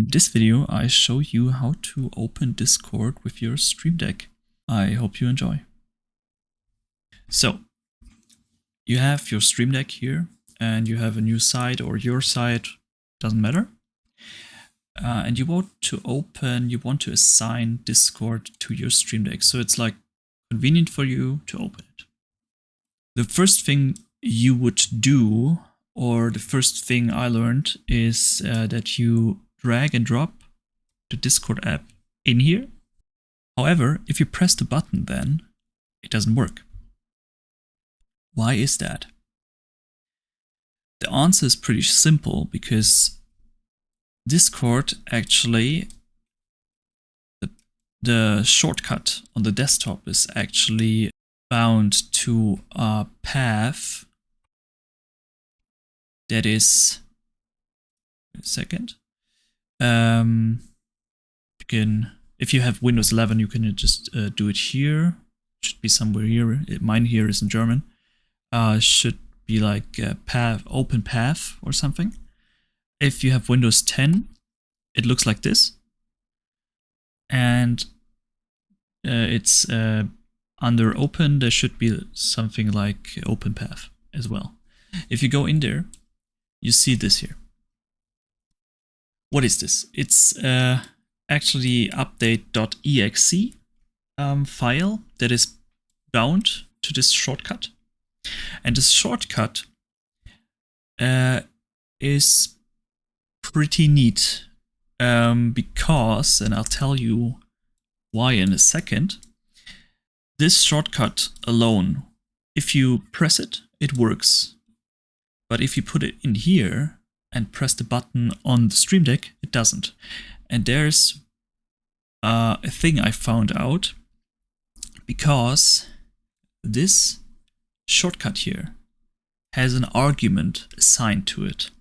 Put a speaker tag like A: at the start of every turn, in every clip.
A: In this video, I show you how to open Discord with your Streamdeck. I hope you enjoy. So, you have your Streamdeck here, and you have a new site or your site, doesn't matter. And you want to assign Discord to your Streamdeck, so it's like convenient for you to open it. The first thing you would do, or the first thing I learned, is that you drag and drop the Discord app in here. However, if you press the button, then it doesn't work. Why is that? The answer is pretty simple, because Discord actually, the shortcut on the desktop is actually bound to a path that is, wait a second, if you have Windows 11, you can just do it here. It should be somewhere here. Mine here is in German. Should be like a path, open path or something. If you have Windows 10, it looks like this. And it's under open, there should be something like open path as well. If you go in there, you see this here. What is this? It's actually update.exe file that is bound to this shortcut. And this shortcut is pretty neat because, and I'll tell you why in a second, this shortcut alone, if you press it, it works. But if you put it in here and press the button on the Streamdeck, it doesn't. And there's a thing I found out, because this shortcut here has an argument assigned to it.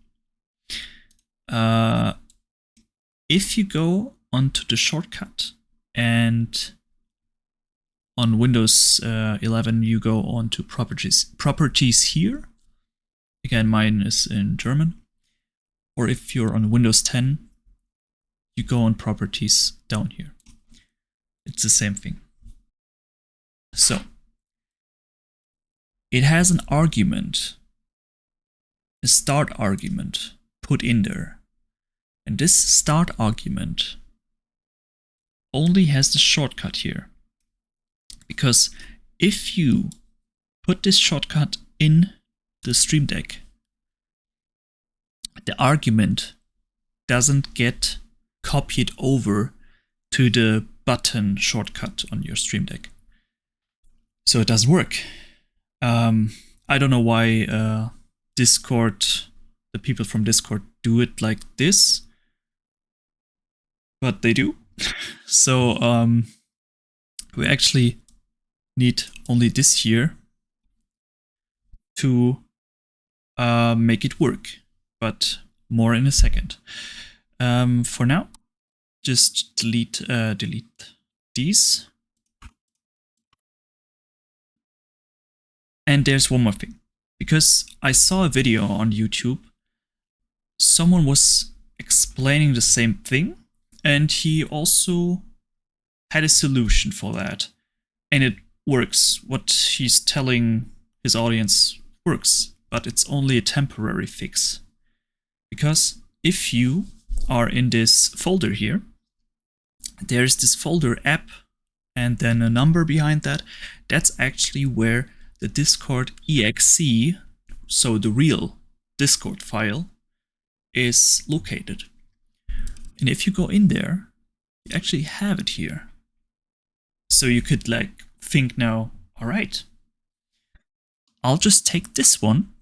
A: If you go onto the shortcut, and on Windows 11 you go on to properties here. Again, mine is in German. Or if you're on Windows 10, you go on properties down here. It's the same thing. So, it has an argument, a start argument put in there. And this start argument only has the shortcut here. Because if you put this shortcut in the Streamdeck, the argument doesn't get copied over to the button shortcut on your Streamdeck. So it doesn't work. I don't know why Discord, the people from Discord do it like this, but they do. So we actually need only this here to make it work, but more in a second. For now, just delete these. And there's one more thing, because I saw a video on YouTube. Someone was explaining the same thing, and he also had a solution for that. And it works. What he's telling his audience works, but it's only a temporary fix. Because if you are in this folder here, there's this folder app and then a number behind that. That's actually where the Discord exe, so the real Discord file, is located. And if you go in there, you actually have it here. So you could like think now, all right, I'll just take this one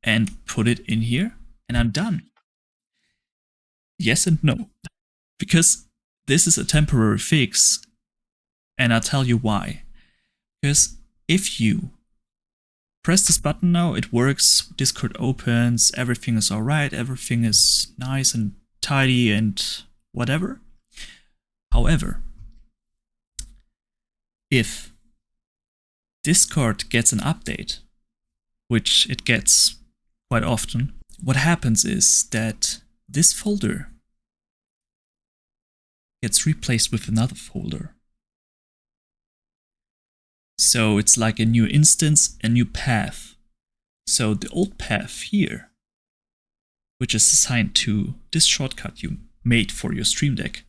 A: and put it in here and I'm done. Yes and no, because this is a temporary fix, and I'll tell you why. Because if you press this button now, it works, Discord opens, everything is alright, everything is nice and tidy and whatever. However, if Discord gets an update, which it gets quite often, what happens is that this folder gets replaced with another folder. So it's like a new instance, a new path. So the old path here, which is assigned to this shortcut you made for your Streamdeck,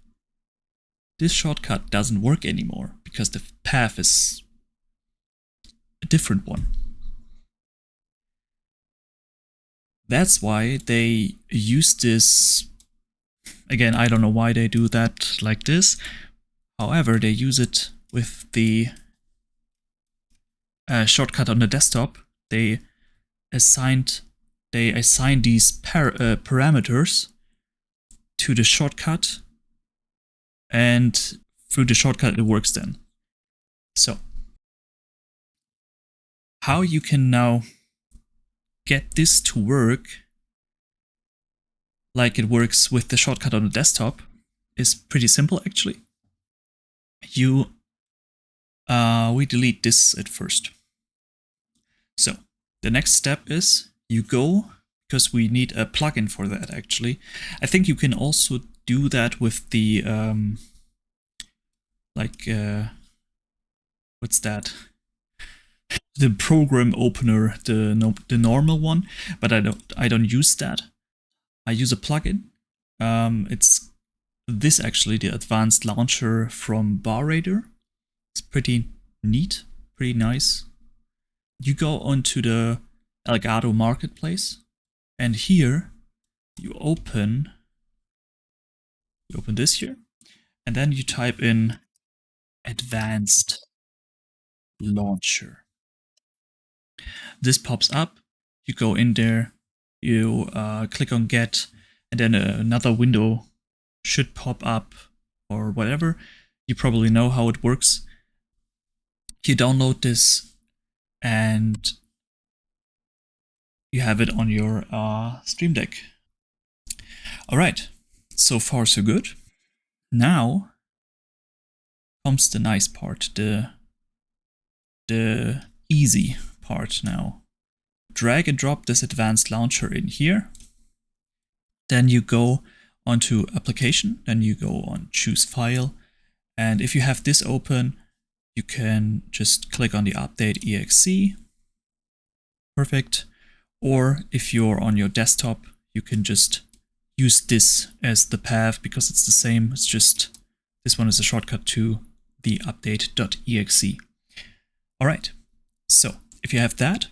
A: this shortcut doesn't work anymore because the path is a different one. That's why they use this. Again, I don't know why they do that like this. However, they use it with the shortcut on the desktop. They assign these parameters to the shortcut, and through the shortcut it works then. So, how you can now get this to work like it works with the shortcut on the desktop is pretty simple actually. We delete this at first. So the next step is you go, because we need a plugin for that actually. I think you can also do that with the what's that? The program opener, the normal one, but I don't use that. I use a plugin. It's this actually, the advanced launcher from rraku. It's pretty neat, pretty nice. You go onto the Elgato marketplace, and here you open this here, and then you type in advanced launcher. This pops up, you go in there, you click on get, and then another window should pop up or whatever. You probably know how it works. You download this and you have it on your Streamdeck. Alright, so far so good. Now comes the nice part, the easy part now. Drag and drop this advanced launcher in here. Then you go onto application, then you go on choose file. And if you have this open, you can just click on the update exe. Perfect. Or if you're on your desktop, you can just use this as the path because it's the same. It's just this one is a shortcut to the update.exe. All right. So if you have that,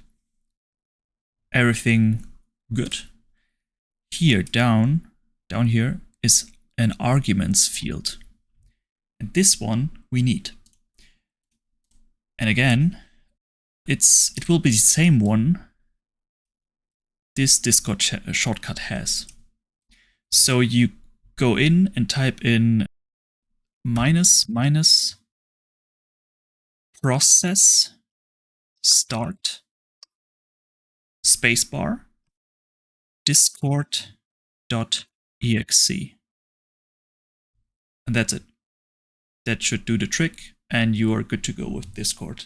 A: everything good. Here down here is an arguments field. And this one we need. And again, it will be the same one this Discord shortcut has. So you go in and type in -- process start spacebar discord.exe. And that's it. That should do the trick, and you are good to go with Discord.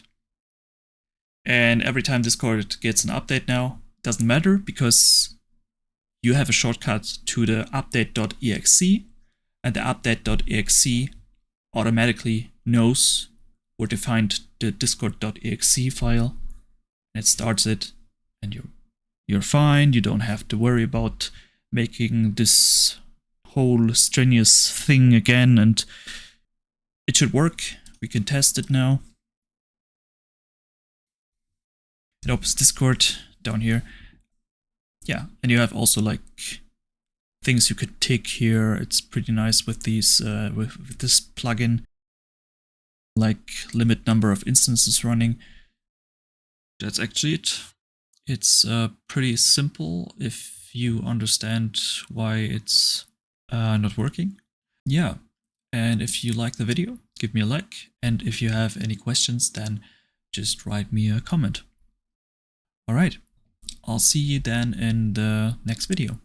A: And every time Discord gets an update now, doesn't matter because you have a shortcut to the update.exe, and the update.exe automatically knows where to find the discord.exe file, and it starts it, and you're fine. You don't have to worry about making this whole strenuous thing again, and it should work. We can test it now. It opens Discord down here. Yeah, and you have also like things you could tick here. It's pretty nice with these with this plugin, like limit number of instances running. That's actually it. It's pretty simple if you understand why it's not working. Yeah, and if you like the video, give me a like, and if you have any questions, then just write me a comment. Alright, I'll see you then in the next video.